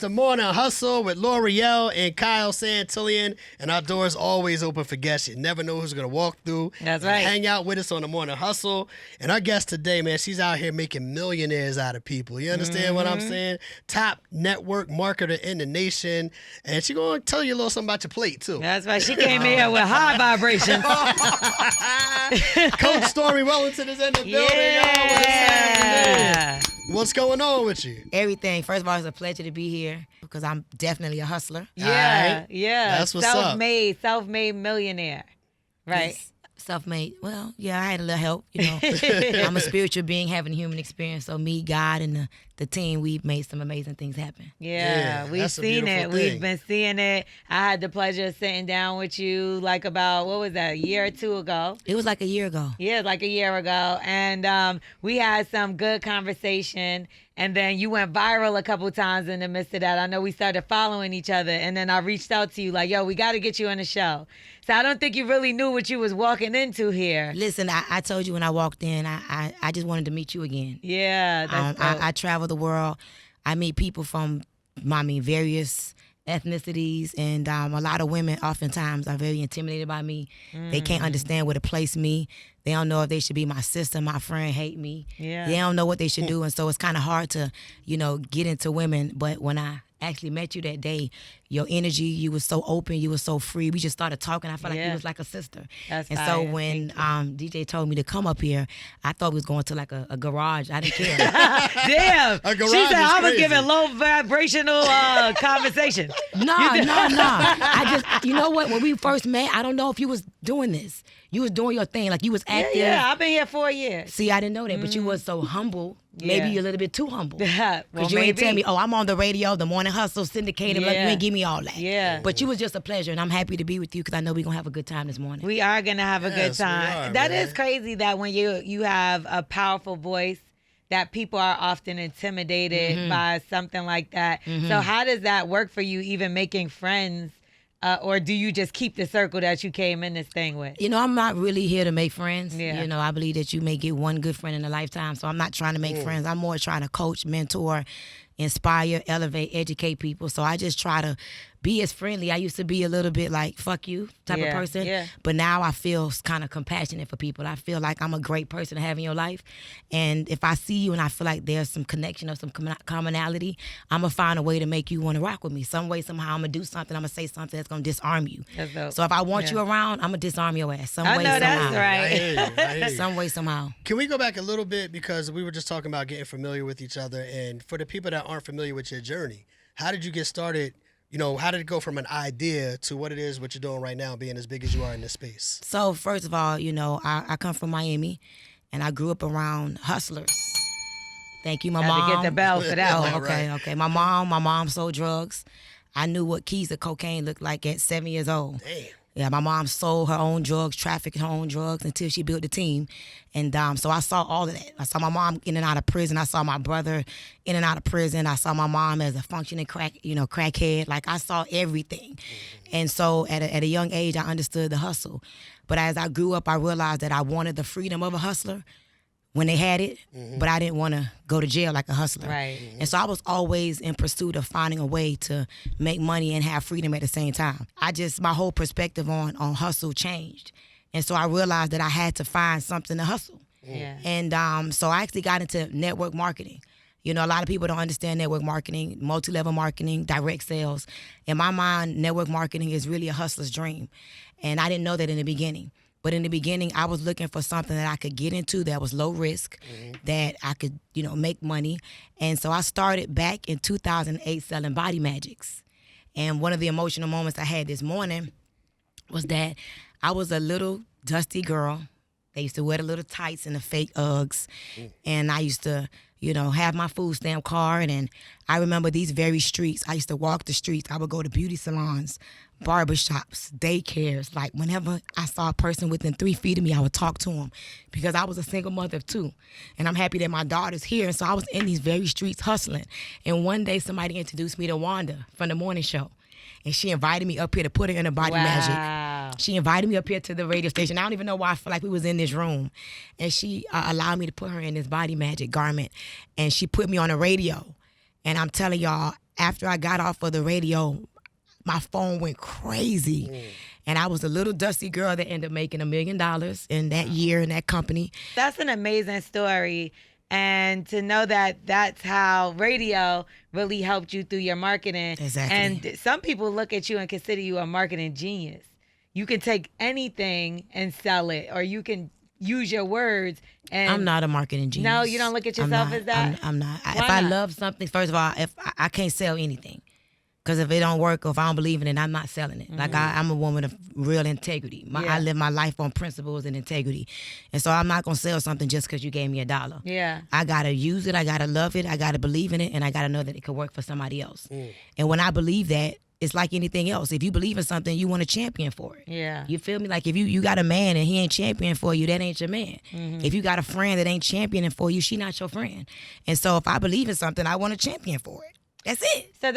The Morning Hustle with L'Oreal and Kyle Santillian, and our doors always open for guests. You never know who's going to walk through. That's right. Hang out with us on the Morning Hustle. And our guest today, man, she's out here making millionaires out of people. You understand what I'm saying? Top network marketer in the nation. And she's going to tell you a little something about your plate, too. That's right. She came here with high vibrations. Coach Stormy Wellington is in the building. Yeah. What's going on with you? Everything. First of all, it's a pleasure to be here because I'm definitely a hustler. Yeah. Right. Yeah. That's what's up. Self-made millionaire. Right. Yes. Self-made. Well, yeah, I had a little help. You know, I'm a spiritual being having a human experience. So me, God, and the team, we've made some amazing things happen. Yeah, we've that's a seen it. beautiful We've thing. been seeing it. I had the pleasure of sitting down with you like about, what was that, a year or two ago? It was like a year ago. Yeah, like a year ago. And we had some good conversation. And then you went viral a couple times in the midst of that. I know we started following each other. And then I reached out to you like, yo, we got to get you on the show. So I don't think you really knew what you was walking into here. Listen, I told you when I walked in, I just wanted to meet you again. Yeah, that's dope. I travel the world. I meet people from, various ethnicities, and a lot of women oftentimes are very intimidated by me. They can't understand where to place me. They don't know if they should be my sister, my friend, hate me. Yeah. They don't know what they should do, and so it's kind of hard to, get into women. But when I actually met you that day, your energy, you was so open, you was so free. We just started talking. I felt like you was like a sister. That's and fire. so when DJ told me to come up here, I thought we was going to like a garage. I didn't care. Damn. A garage She said is I was crazy. giving low vibrational conversation. No. I just, you know what? When we first met, I don't know if you was doing this. You was doing your thing, like you was active. Yeah, I've been here 4 years. See, I didn't know that, but you was so humble. Maybe Yeah. a little bit too humble. Well, Because you ain't maybe. tell me, oh, I'm on the radio, the Morning Hustle, syndicated. Like, you Yeah. ain't give me all that. Yeah. But you was just a pleasure, and I'm happy to be with you because I know we're going to have a good time this morning. We are gonna have a good Yes, we time. are, That man. is crazy that when you have a powerful voice, that people are often intimidated by something like that. So how does that work for you, even making friends? Or do you just keep the circle that you came in this thing with? I'm not really here to make friends. Yeah. I believe that you may get one good friend in a lifetime, so I'm not trying to make friends. I'm more trying to coach, mentor, inspire, elevate, educate people. So I just try to be as friendly. I used to be a little bit like, fuck you type of person. Yeah. But now I feel kind of compassionate for people. I feel like I'm a great person to have in your life. And if I see you and I feel like there's some connection or some commonality, I'm going to find a way to make you want to rock with me. Some way, somehow, I'm going to do something. I'm going to say something that's going to disarm you. That's dope. So if I want Yeah. you around, I'm going to disarm your ass. Some I way, know that's somehow. right. I hear you. I hear you. Some way, somehow. Can we go back a little bit, because we were just talking about getting familiar with each other, and for the people that aren't familiar with your journey, how did you get started? How did it go from an idea to what it is, what you're doing right now, being as big as you are in this space? So first of all, I come from Miami, and I grew up around hustlers. Thank you, my Had mom. to get the bell for that Oh, one. okay. My mom sold drugs. I knew what keys of cocaine looked like at 7 years old. Damn. Yeah, my mom sold her own drugs, trafficked her own drugs until she built the team. And so I saw all of that. I saw my mom in and out of prison. I saw my brother in and out of prison. I saw my mom as a functioning crackhead. Like, I saw everything. And so at a young age, I understood the hustle. But as I grew up, I realized that I wanted the freedom of a hustler when they had it, but I didn't want to go to jail like a hustler. Right. And so I was always in pursuit of finding a way to make money and have freedom at the same time. My whole perspective on hustle changed. And so I realized that I had to find something to hustle. Yeah. And so I actually got into network marketing. A lot of people don't understand network marketing, multi-level marketing, direct sales. In my mind, network marketing is really a hustler's dream. And I didn't know that in the beginning. But in the beginning, I was looking for something that I could get into that was low risk, that I could, make money. And so I started back in 2008 selling body magics. And one of the emotional moments I had this morning was that I was a little dusty girl. They used to wear the little tights and the fake Uggs. And I used to, have my food stamp card. And I remember these very streets. I used to walk the streets. I would go to beauty salons, barbershops, daycares. Like, whenever I saw a person within 3 feet of me, I would talk to them because I was a single mother of 2. And I'm happy that my daughter's here. And so I was in these very streets hustling. And one day somebody introduced me to Wanda from the morning show. And she invited me up here to put her in a body magic. She invited me up here to the radio station. I don't even know why I feel like we was in this room. And she allowed me to put her in this body magic garment. And she put me on the radio. And I'm telling y'all, after I got off of the radio, my phone went crazy. And I was a little dusty girl that ended up making $1 million in that year in that company. That's an amazing story. And to know that that's how radio really helped you through your marketing. Exactly. And some people look at you and consider you a marketing genius. You can take anything and sell it, or you can use your words. And I'm not a marketing genius. No, you don't look at yourself as that? I'm not. If Why I not? love something, first of all, if I can't sell anything. Because if it don't work or if I don't believe in it, I'm not selling it. Like I'm a woman of real integrity. I live my life on principles and integrity. And so I'm not going to sell something just because you gave me $1. Yeah. I got to use it. I got to love it. I got to believe in it. And I got to know that it could work for somebody else. And when I believe that, it's like anything else. If you believe in something, you want to champion for it. Yeah. You feel me? Like if you got a man and he ain't championing for you, that ain't your man. If you got a friend that ain't championing for you, she not your friend. And so if I believe in something, I want to champion for it. That's it. So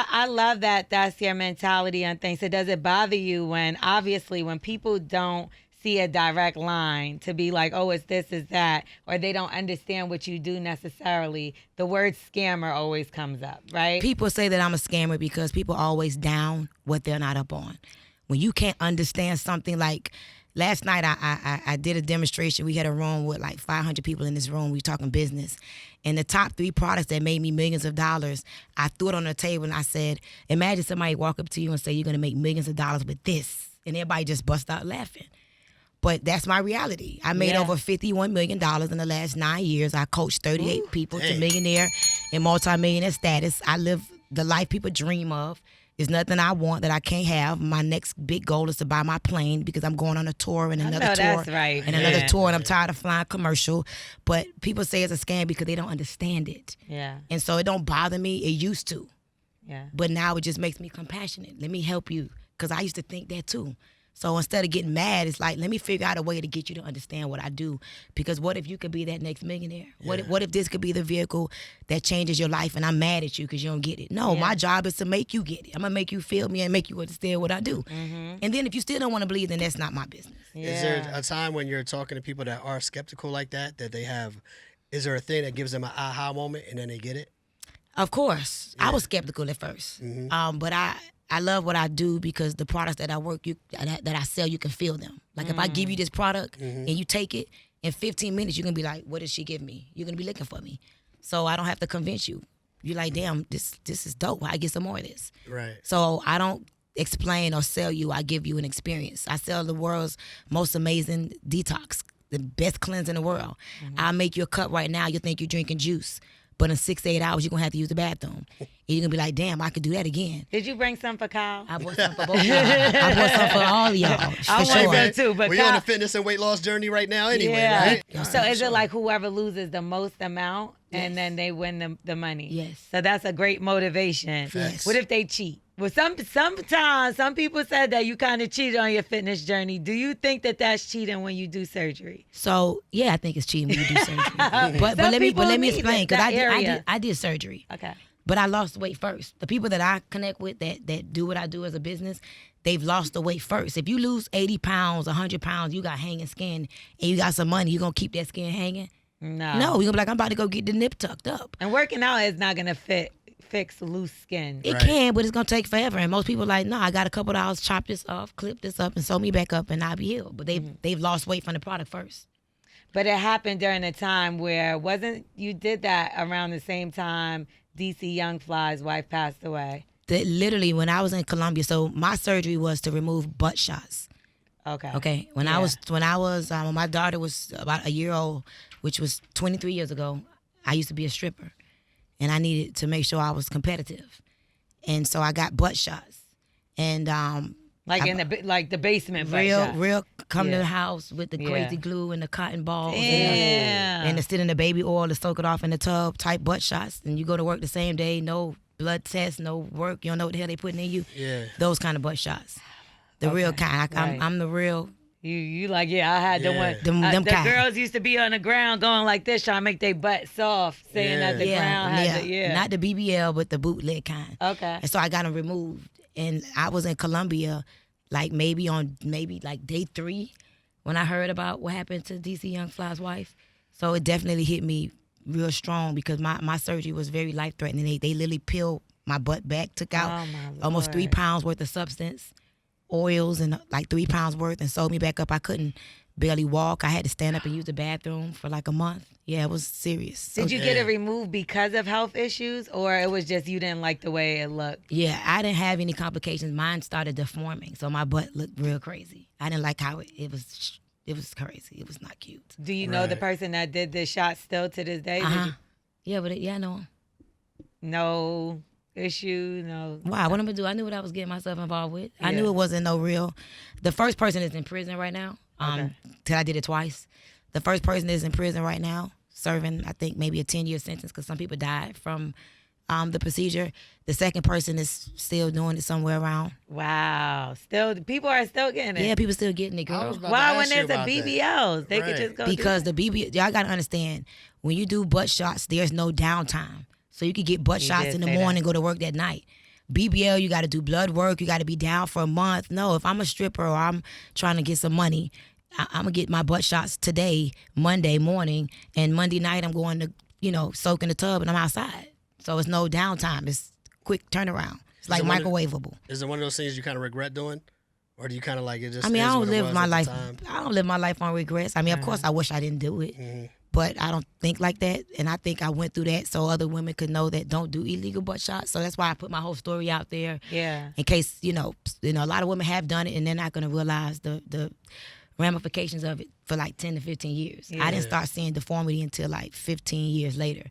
I love that that's your mentality on things. So does it bother you when obviously when people don't see a direct line to be like, oh, it's this, it's that, or they don't understand what you do necessarily, the word scammer always comes up, right? People say that I'm a scammer because people always down what they're not up on. When you can't understand something, like last night I did a demonstration. We had a room with like 500 people in this room. We talking business. And the top 3 products that made me millions of dollars, I threw it on the table and I said, imagine somebody walk up to you and say, you're going to make millions of dollars with this. And everybody just bust out laughing. But that's my reality. I made over $51 million in the last 9 years. I coached 38 people to millionaire and multimillionaire status. I live the life people dream of. There's nothing I want that I can't have. My next big goal is to buy my plane because I'm going on a tour and another tour. That's right. And another tour, and I'm tired of flying commercial. But people say it's a scam because they don't understand it. Yeah. And so it don't bother me. It used to. Yeah. But now it just makes me compassionate. Let me help you. Because I used to think that too. So instead of getting mad, it's like, let me figure out a way to get you to understand what I do. Because what if you could be that next millionaire? What if this could be the vehicle that changes your life and I'm mad at you because you don't get it? No, my job is to make you get it. I'm going to make you feel me and make you understand what I do. And then if you still don't want to believe, then that's not my business. Yeah. Is there a time when you're talking to people that are skeptical like that they have, is there a thing that gives them an aha moment and then they get it? Of course. I was skeptical at first. But I love what I do because the products that that I sell, you can feel them. Like if I give you this product and you take it, in 15 minutes, you're going to be like, what did she give me? You're going to be looking for me. So I don't have to convince you. You're like, damn, this is dope. I get some more of this. Right. So I don't explain or sell you. I give you an experience. I sell the world's most amazing detox, the best cleanse in the world. I'll make you a cup right now. You think you're drinking juice. But in 6 to 8 hours, you're going to have to use the bathroom. And you're going to be like, damn, I could do that again. Did you bring some for Kyle? I bought some for both of y'all. I bought some for all of y'all. I For want sure. that too. But We're on a fitness and weight loss journey right now anyway, right? So is it like whoever loses the most amount and then they win the money? Yes. So that's a great motivation. Yes. What if they cheat? Well, sometimes some people said that you kind of cheated on your fitness journey. Do you think that that's cheating when you do surgery? So yeah, I think it's cheating when you do surgery. but let me explain because I did surgery. Okay. But I lost weight first. The people that I connect with that do what I do as a business, they've lost the weight first. If you lose 80 pounds, 100 pounds, you got hanging skin, and you got some money, you gonna keep that skin hanging? No. No, you're gonna be like, I'm about to go get the nip tucked up. And working out is not gonna fix loose skin. It can, but it's gonna take forever. And most people are like, no, I got a couple of hours, chop this off, clip this up, and sew me back up, and I'll be healed. But they've lost weight from the product first. But it happened during a time where you did that around the same time DC Young Fly's wife passed away. Literally, when I was in Colombia, so my surgery was to remove butt shots. Okay. Okay. When my daughter was about a year old, which was 23 years ago, I used to be a stripper, and I needed to make sure I was competitive, and so I got butt shots, and the basement butt shot. real come to the house with the crazy glue and the cotton balls Yeah. and to sit in the baby oil to soak it off in the tub type butt shots, and you go to work the same day, no blood test, no work, you don't know what the hell they putting in you. Yeah. Those kind of butt shots, the real kind. I'm the real. You like, I had the one. Them the kind. girls used to be on the ground going like this, trying to make their butt soft, saying that the ground had not the BBL, but the bootleg kind. Okay. And so I got them removed, and I was in Colombia, like maybe day 3, when I heard about what happened to DC Young Fly's wife. So it definitely hit me real strong because my surgery was very life threatening. They literally peeled my butt back, took out Oh, my almost 3 Lord. pounds worth of substance, oils, and like 3 pounds worth, and sewed me back up. I couldn't barely walk. I had to stand up and use the bathroom for like a month. Yeah, it was serious. So, Did you get it removed because of health issues, or it was just you didn't like the way it looked? yeah, I didn't have any complications. Mine started deforming, so my butt looked real crazy. I didn't like how it was. It was crazy. It was not cute. Do you know the Right. person that did the shot still to this day? Did Uh-huh. you, Yeah, but I know. no issue, no. Why? What I'm gonna do? I knew what I was getting myself involved with. I Yeah. knew it wasn't no real. The first person is in prison right now. Okay. Till I did it twice. The first person is in prison right now, serving I think maybe a 10-year sentence because some people died from the procedure. The second person is still doing it somewhere around. Wow. Still, people are still getting it. Yeah, people still getting it, I girl. was about to Why when ask you there's a about that. BBLs? They could Right. just go Because do the BB, y'all gotta understand, when you do butt shots, there's no downtime. So you could get butt You shots did in the say morning, that. go to work that night. BBL, you got to do blood work. You got to be down for a month. No, if I'm a stripper or I'm trying to get some money, I'm gonna get my butt shots today, Monday morning, and Monday night I'm going to, soak in the tub and I'm outside. So it's no downtime. It's quick turnaround. It's like it one of- microwavable. Is it one of those things you kind of regret doing, or do you kind of like it just? I mean, is I don't what it live was my at the life. time? I don't live my life on regrets. I mean, of course, I wish I didn't do it, Mm-hmm. but I don't think like that. And I think I went through that so other women could know that don't do illegal butt shots. So that's why I put my whole story out there Yeah. in case a lot of women have done it and they're not going to realize the ramifications of it for like 10 to 15 years. I didn't start seeing deformity until like 15 years later.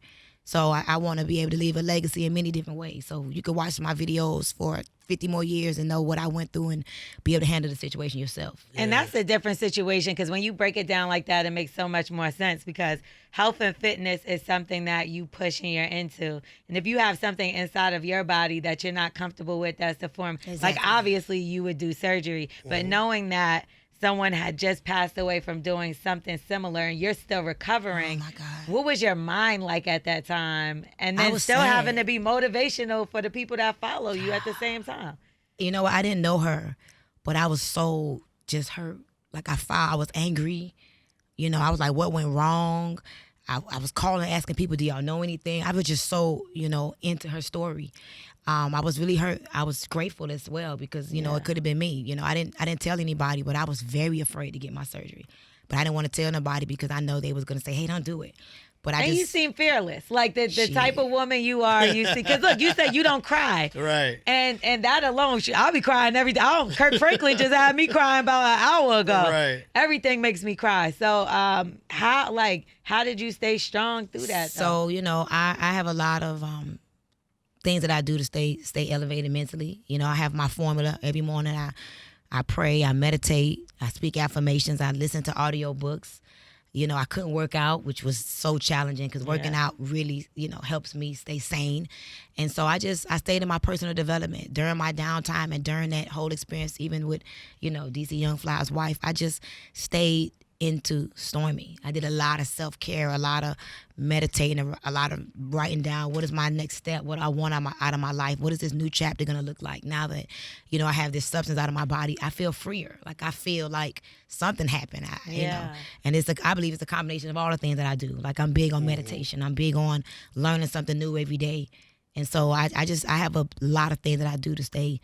So I want to be able to leave a legacy in many different ways. So you can watch my videos for 50 more years and know what I went through and be able to handle the situation yourself. And that's a different situation because when you break it down like that, it makes so much more sense because health and fitness is something that you push and you're into. And if you have something inside of your body that you're not comfortable with, that's deformed. Like Exactly. obviously you would do surgery, but knowing that someone had just passed away from doing something similar and you're still recovering. Oh, my God. What was your mind like at that time? And I then was still sad. having to be motivational for the people that follow you at the same time. You know, I didn't know her, but I was so just hurt. Like I was angry. I was like, what went wrong? I was calling, asking people, do y'all know anything? I was just so, into her story. I was really hurt. I was grateful as well because, it could have been me. I didn't tell anybody, but I was very afraid to get my surgery. But I didn't want to tell nobody because I know they was going to say, hey, don't do it. But I And just... you seem fearless, like the Shit. type of woman you are. You see, because look, you said you don't cry, Right. and that alone, I'll be crying every day. Kirk Franklin just had me crying about an hour ago. Right. Everything makes me cry. So, how did you stay strong through that? though? So, I have a lot of things that I do to stay elevated mentally. I have my formula every morning. I pray, I meditate, I speak affirmations, I listen to audio books. I couldn't work out, which was so challenging because working out really, helps me stay sane. And so I stayed in my personal development during my downtime and during that whole experience, even with, DC Young Fly's wife. I just stayed into Stormy. I did a lot of self-care, a lot of meditating, a lot of writing down what is my next step, what I want out of my life, what is this new chapter going to look like now that, I have this substance out of my body. I feel freer. Like I feel like something happened, and I believe it's a combination of all the things that I do. Like I'm big on meditation. I'm big on learning something new every day. And so I have a lot of things that I do to stay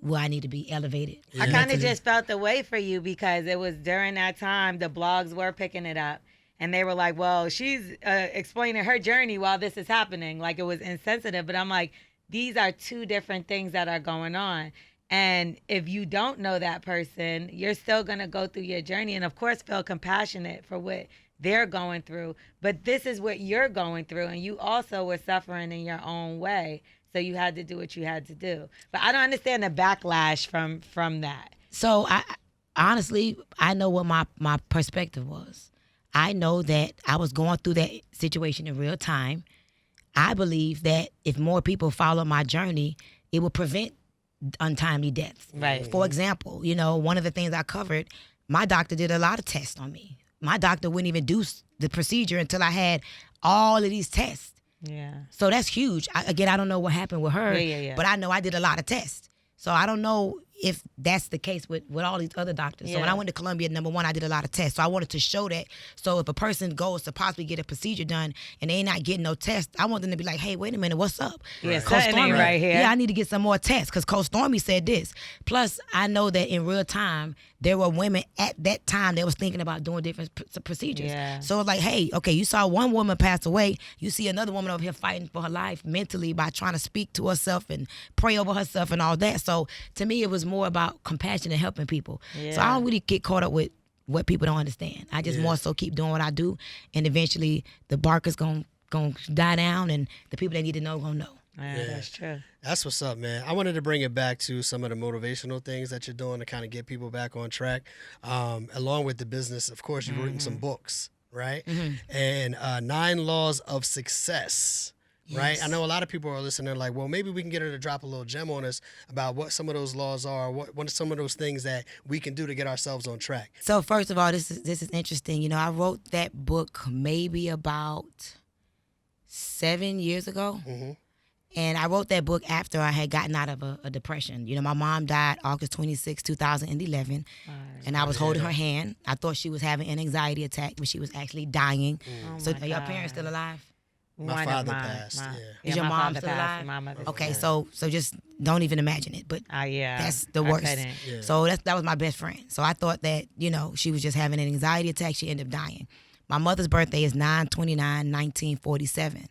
where I need to be elevated. I kind of just felt the way for you because it was during that time the blogs were picking it up. And they were like, well, she's explaining her journey while this is happening. Like it was insensitive. But I'm like, these are two different things that are going on. And if you don't know that person, you're still going to go through your journey and, of course, feel compassionate for what they're going through. But this is what you're going through. And you also were suffering in your own way. So you had to do what you had to do. But I don't understand the backlash from that. So I honestly know what my perspective was. I know that I was going through that situation in real time. I believe that if more people follow my journey, it will prevent untimely deaths. Right. For example, one of the things I covered, my doctor did a lot of tests on me. My doctor wouldn't even do the procedure until I had all of these tests. Yeah. So that's huge. I don't know what happened with her, Yeah. but I know I did a lot of tests. So I don't know if that's the case with all these other doctors. So when I went to Columbia, number one, I did a lot of tests. So I wanted to show that. So if a person goes to possibly get a procedure done and they ain't not getting no tests, I want them to be like, hey, wait a minute, what's up? Yeah, something ain't right here. Yeah, I need to get some more tests because Coach Stormy said this. Plus, I know that in real time, there were women at that time that was thinking about doing different procedures. Yeah. So it's like, hey, okay, you saw one woman pass away. You see another woman over here fighting for her life mentally by trying to speak to herself and pray over herself and all that. So to me, it was more about compassion and helping people. So I don't really get caught up with what people don't understand. I just more so keep doing what I do, and eventually the bark is gonna die down, and the people that need to know gonna know. Yeah, that's true. That's what's up, man. I wanted to bring it back to some of the motivational things that you're doing to kind of get people back on track. Along with the business, of course, you've written some books, right? And 9 Laws of Success. Right, I know a lot of people are listening like, well, maybe we can get her to drop a little gem on us about what some of those laws are, what are some of those things that we can do to get ourselves on track. So first of all, this is interesting. You know, I wrote that book maybe about 7 years ago. And I wrote that book after I had gotten out of a depression. You know, my mom died August 26, 2011, and I was holding her hand. I thought she was having an anxiety attack, but she was actually dying. So are your parents still alive? My father passed. Is your mom still alive? My mother. Okay, so just don't even imagine it. But that's the worst. So that was my best friend. So I thought that, you know, she was just having an anxiety attack. She ended up dying. My mother's birthday is 9/29/1947,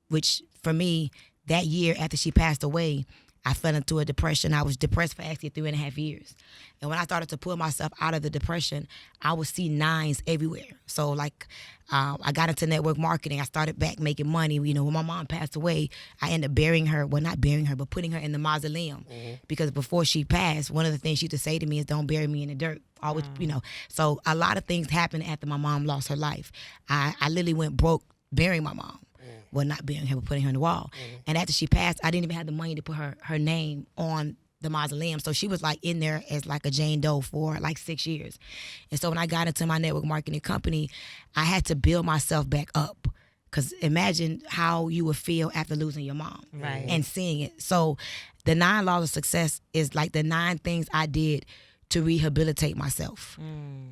which for me, that year after she passed away, I fell into a depression. I was depressed for actually 3.5 years. And when I started to pull myself out of the depression, I would see 9s everywhere. So like I got into network marketing. I started back making money. You know, when my mom passed away, I ended up burying her. Well, not burying her, but putting her in the mausoleum. Because before she passed, one of the things she used to say to me is, don't bury me in the dirt. Always, you know. So a lot of things happened after my mom lost her life. I literally went broke burying my mom. Well, not burying her, but putting her in the wall. And after she passed, I didn't even have the money to put her name on the mausoleum. So she was like in there as like a Jane Doe for like 6 years. And so when I got into my network marketing company, I had to build myself back up. Because imagine how you would feel after losing your mom and seeing it. So the 9 Laws of Success is like the 9 things I did to rehabilitate myself.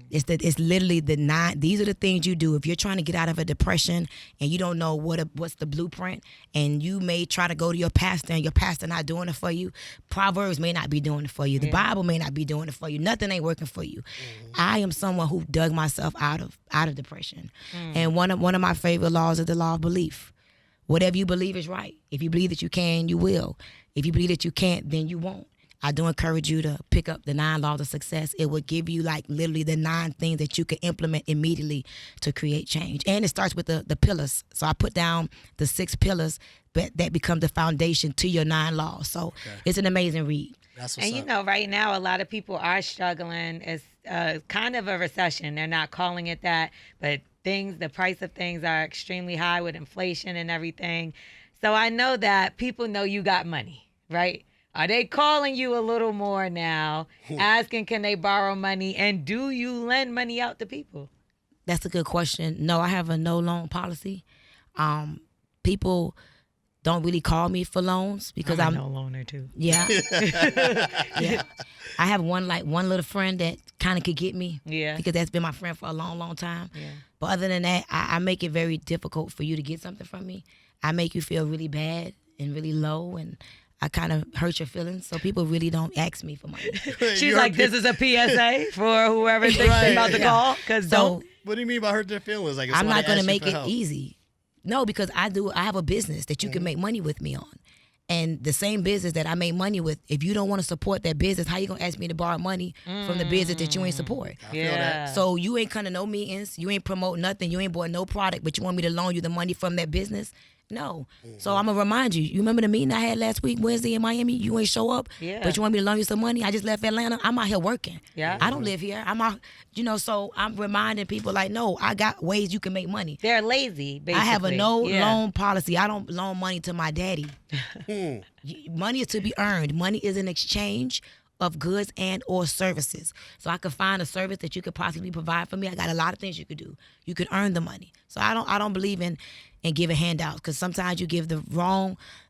It's literally the 9. These are the things you do if you're trying to get out of a depression and you don't know what's the blueprint, and you may try to go to your pastor and your pastor not doing it for you. Proverbs may not be doing it for you. The Bible may not be doing it for you. Nothing ain't working for you. I am someone who dug myself out of depression. And one of my favorite laws is the law of belief. Whatever you believe is right. If you believe that you can, you will. If you believe that you can't, then you won't. I do encourage you to pick up the 9 Laws of Success. It will give you like literally the 9 things that you can implement immediately to create change. And it starts with the pillars. So I put down the 6 pillars that become the foundation to your 9 laws. So it's an amazing read. That's what's And you up. know, right now, a lot of people are struggling. It's kind of a recession. They're not calling it that, but the price of things are extremely high with inflation and everything. So I know that people know you got money, right? Are they calling you a little more now, asking can they borrow money, and do you lend money out to people? That's a good question. No, I have a no loan policy. People don't really call me for loans because I'm a no loaner too. Yeah. Yeah. I have one little friend that kind of could get me. Yeah. Because that's been my friend for a long, long time. Yeah. But other than that, I make it very difficult for you to get something from me. I make you feel really bad and really low, and I kind of hurt your feelings, so people really don't ask me for money. She's like, this is a PSA for whoever thinks they're about to call. So what do you mean by hurt their feelings? Like, I'm not going to make it easy. No, because I have a business that you can make money with me on. And the same business that I make money with, if you don't want to support that business, how you going to ask me to borrow money from the business that you ain't support? I feel that. So you ain't come to no meetings, you ain't promote nothing, you ain't bought no product, but you want me to loan you the money from that business? No. So I'm going to remind you. You remember the meeting I had last week, Wednesday in Miami? You ain't show up, but you want me to loan you some money? I just left Atlanta. I'm out here working. Yeah. I don't live here. I'm out, so I'm reminding people like, no, I got ways you can make money. They're lazy, basically. I have a no loan policy. I don't loan money to my daddy. Money is to be earned. Money is an exchange of goods and or services. So I could find a service that you could possibly provide for me. I got a lot of things you could do. You could earn the money. So I don't believe in giving handouts, because sometimes you give the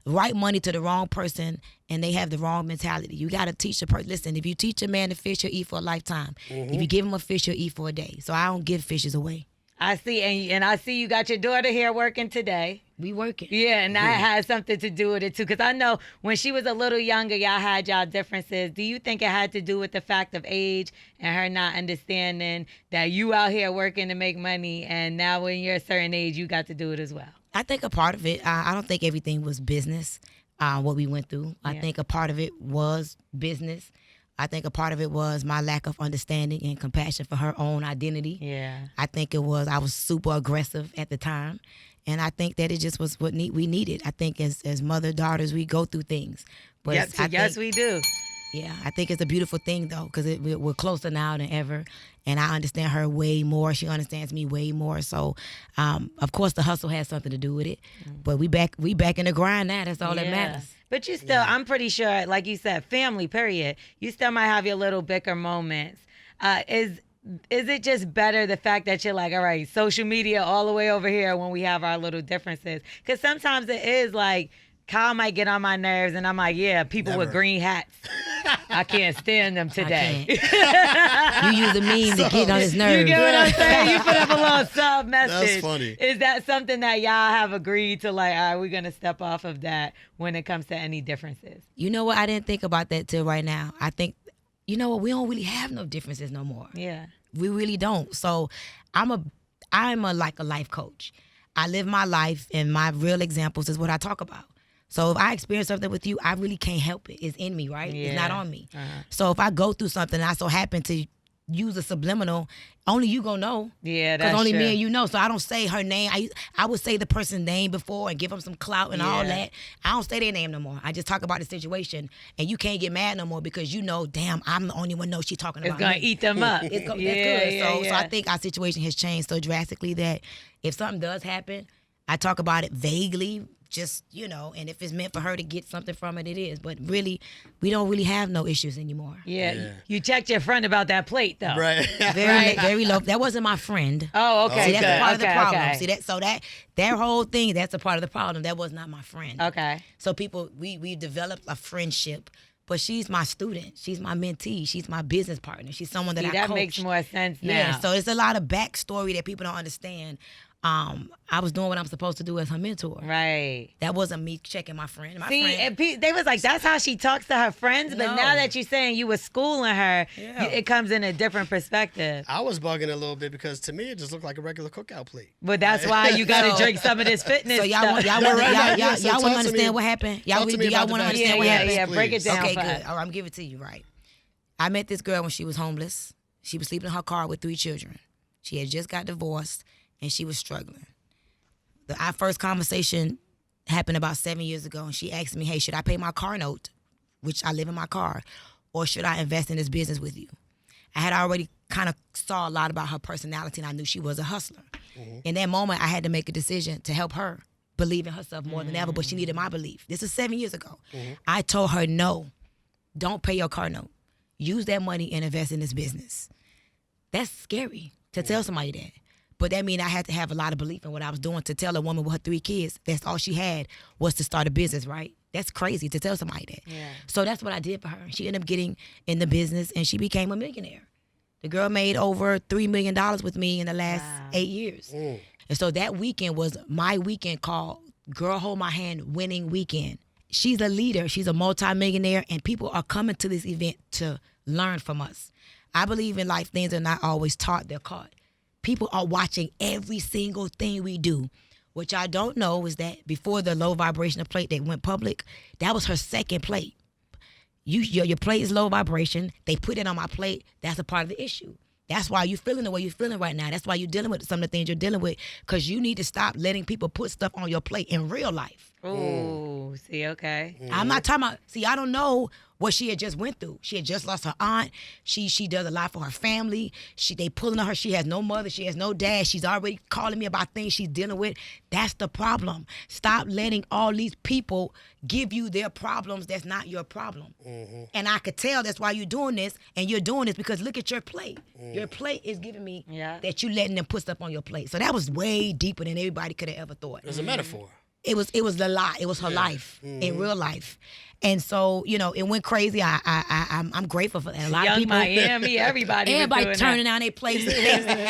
right money to the wrong person and they have the wrong mentality. You got to teach a person. Listen, if you teach a man to fish, he'll eat for a lifetime. If you give him a fish, he'll eat for a day. So I don't give fishes away. I see, and I see you got your daughter here working today. We working. Yeah, and that has something to do with it too. Because I know when she was a little younger, y'all had y'all differences. Do you think it had to do with the fact of age and her not understanding that you out here working to make money, and now when you're a certain age, you got to do it as well? I think a part of it, I don't think everything was business, what we went through. I think a part of it was business. I think a part of it was my lack of understanding and compassion for her own identity. Yeah. I think I was super aggressive at the time. And I think that it just was what we needed. I think as mother, daughters, we go through things. But Yes, we do. Yeah, I think it's a beautiful thing, though, because we're closer now than ever. And I understand her way more. She understands me way more. So, of course, the hustle has something to do with it. But we back in the grind now. That's all that matters. But you still, I'm pretty sure, like you said, family, period. You still might have your little bicker moments. Is it just better the fact that you're like, all right, social media all the way over here when we have our little differences? Because sometimes it is like, Kyle might get on my nerves, and I'm like, yeah, people with green hats. I can't stand them today. You use a meme to get on his nerves. You get what I'm saying? You put up a little sub message. That's funny. Is that something that y'all have agreed to, like, all right, we're going to step off of that when it comes to any differences? You know what? I didn't think about that till right now. I think, you know what? We don't really have no differences no more. Yeah. We really don't. So I'm a like a life coach. I live my life, and my real examples is what I talk about. So if I experience something with you, I really can't help it. It's in me, right? Yeah. It's not on me. So if I go through something and I so happen to use a subliminal, only you gonna know. Yeah, that's because only true. me and you know. So I don't say her name. I would say the person's name before and give them some clout and all that. I don't say their name no more. I just talk about the situation, and you can't get mad no more because you know, damn, I'm the only one knows she's talking about. It's gonna eat them up. That's good. So I think our situation has changed so drastically that if something does happen, I talk about it vaguely. Just, you know, and if it's meant for her to get something from it, it is. But really, we don't really have no issues anymore. Yeah. You checked your friend about that plate, though. Right. Very low. That wasn't my friend. Oh, okay. See, that's a part of the problem. Okay. See, that whole thing, that's a part of the problem. That was not my friend. Okay. So people, we developed a friendship, but she's my student. She's my mentee. She's my business partner. She's someone that I coach. That makes more sense now. Yeah, so it's a lot of backstory that people don't understand. I was doing what I'm supposed to do as her mentor. Right. That wasn't me checking my friend. And they was like, that's how she talks to her friends. But now that you're saying you were schooling her, it comes in a different perspective. I was bugging a little bit because to me it just looked like a regular cookout plate. But that's why you got to drink some of this fitness So y'all stuff. want So to talk to understand me- what happened? talk to me Y'all about want to the understand what happened? Yeah, break it down Okay, for good. us. All right, I'm giving it to you, right? I met this girl when she was homeless. She was sleeping in her car with 3 children. She had just got divorced, and she was struggling. Our first conversation happened about 7 years ago, and she asked me, hey, should I pay my car note, which I live in my car, or should I invest in this business with you? I had already kind of saw a lot about her personality, and I knew she was a hustler. In that moment, I had to make a decision to help her believe in herself more than ever, but she needed my belief. This is 7 years ago. I told her, no, don't pay your car note. Use that money and invest in this business. That's scary to tell somebody that. But that means I had to have a lot of belief in what I was doing. To tell a woman with her 3 kids, that's all she had was to start a business, right? That's crazy to tell somebody that. Yeah. So that's what I did for her. She ended up getting in the business, and she became a millionaire. The girl made over $3 million with me in the last 8 years. And so that weekend was my weekend called Girl Hold My Hand Winning Weekend. She's a leader. She's a multimillionaire, and people are coming to this event to learn from us. I believe in life, things are not always taught, they're caught. People are watching every single thing we do. What y'all don't know is that before the low vibrational plate that went public, that was her second plate. Your plate is low vibration. They put it on my plate. That's a part of the issue. That's why you're feeling the way you're feeling right now. That's why you're dealing with some of the things you're dealing with, because you need to stop letting people put stuff on your plate in real life. Ooh, see, okay. I'm not talking about. See, I don't know what she had just went through. She had just lost her aunt. She does a lot for her family. They pulling on her. She has no mother. She has no dad. She's already calling me about things she's dealing with. That's the problem. Stop letting all these people give you their problems. That's not your problem. And I could tell that's why you're doing this, and you're doing this because look at your plate. Your plate is giving me that you letting them put stuff on your plate. So that was way deeper than everybody could have ever thought. It was a metaphor. It was the lie. It was her life in real life. And so, it went crazy. I'm grateful for that. A lot Young of people, Miami, everybody turning down their plates.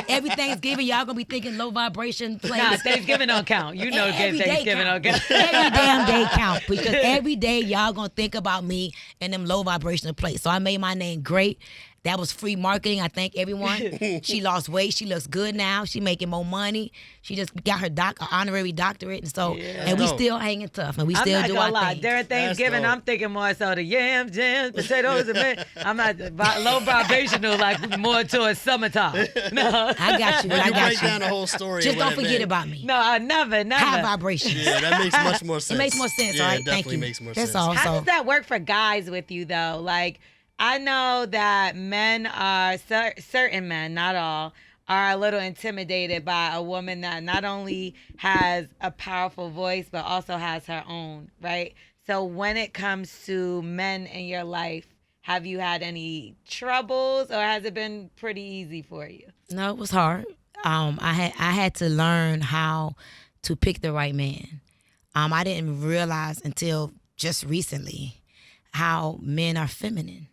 Every Thanksgiving, y'all gonna be thinking low vibration plates. Nah, Thanksgiving don't count. You know, Thanksgiving don't count. Every damn day count because every day y'all gonna think about me and them low vibrational plates. So I made my name great. That was free marketing. I thank everyone. She lost weight. She looks good now. She making more money. She just got her honorary doctorate, and so and we still hanging tough, and we still do our thing. During Thanksgiving, I'm thinking more so the yams, jams, potatoes, and I'm not low vibrational, like more towards summertime. No, I got you. When I you got break you. down the whole story. Just and what don't it forget meant. about me. no, I never. High vibrations. Yeah, that makes much more sense. It makes more sense, yeah, all right? It Thank definitely you. makes more That's sense. all. How So does that work for guys with you though? Like, I know that men are certain men, not all, are a little intimidated by a woman that not only has a powerful voice but also has her own, right? So when it comes to men in your life, have you had any troubles or has it been pretty easy for you? no, it was hard. I had to learn how to pick the right man. I didn't realize until just recently how men are feminine.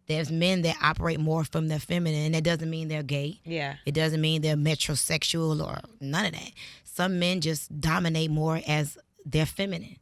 There's men that operate more from their feminine, and that doesn't mean they're gay. Yeah. It doesn't mean they're metrosexual or none of that. Some men just dominate more as they're feminine.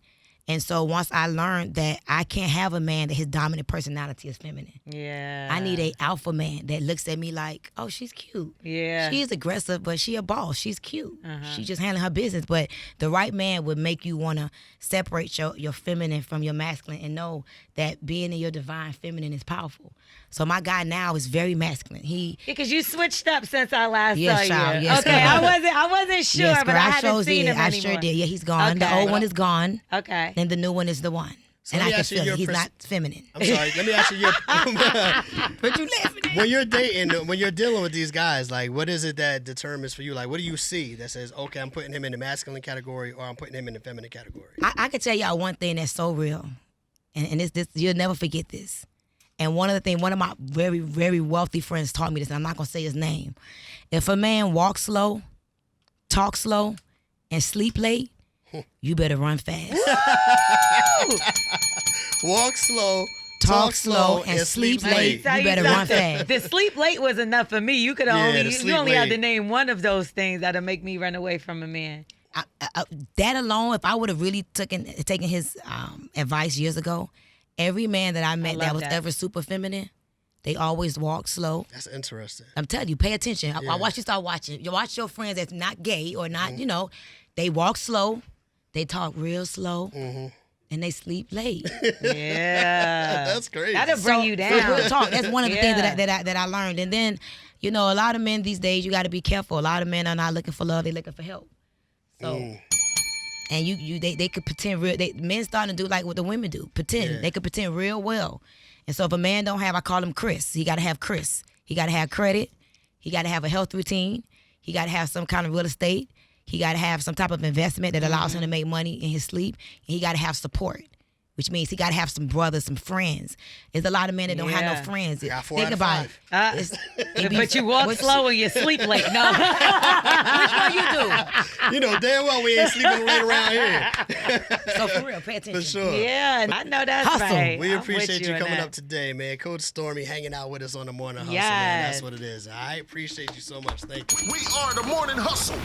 And so once I learned that I can't have a man that his dominant personality is feminine. Yeah. I need a alpha man that looks at me like, oh, she's cute. Yeah. She's aggressive, but she a boss. She's cute. She just handling her business. But the right man would make you want to separate your feminine from your masculine and know that being in your divine feminine is powerful. So my guy now is very masculine. Because you switched up since I last Yes, saw child. you. Yes, okay, girl. I wasn't sure, Yes, but girl, I I hadn't sure seen did. him I anymore. sure did. Yeah, he's gone. The Okay. old one is gone. Okay. And the new one is the one. So and let I me can ask you feel your it. He's not feminine. I'm sorry. Let me ask you But you laughing at? when you're dating, when you're dealing with these guys, like, what is it that determines for you? Like, what do you see that says, okay, I'm putting him in the masculine category or I'm putting him in the feminine category? I can tell y'all one thing that's so real, and this you'll never forget this. And one of my very, very wealthy friends taught me this, and I'm not gonna say his name. If a man walks slow, talk slow, and sleep late, you better run fast. Walk slow, Talk slow, and sleep late. You better run fast. The sleep late was enough for me. You could Yeah, only the you sleep only had to late. name one of those things that'll make me run away from a man. That alone, if I would have really taken his advice years ago, every man that I met love that was that. ever super feminine, they always walk slow. That's interesting. I'm telling you, pay attention. Yeah. I watch you start watching. You watch your friends that's not gay or not, they walk slow, they talk real slow, and they sleep late. Yeah. That's great. That'll bring you So down. real talk. That's one of the things Yeah. that I learned. And then, a lot of men these days, you got to be careful. A lot of men are not looking for love; they're looking for help. So. And they could pretend real. Men starting to do like what the women do. Pretend. Yeah. They could pretend real well. And so if a man don't have, I call him Chris. He got to have Chris. He got to have credit. He got to have a health routine. He got to have some kind of real estate. He got to have some type of investment that allows him to make money in his sleep. And he got to have support, which means he got to have some brothers, some friends. There's a lot of men that don't have Yeah. no friends. Got 4 Think out of about 5. it. But you walk slow and you sleep late. No. Which one you do? You know damn well we ain't sleeping right around here. So for real, pay attention. For sure. Yeah, I know that's Hustle. right. We I'm appreciate with you in coming that. up today, man. Coach Stormy hanging out with us on the Morning Hustle, man. Yes. That's what it is. I appreciate you so much. Thank you. We are the Morning Hustle.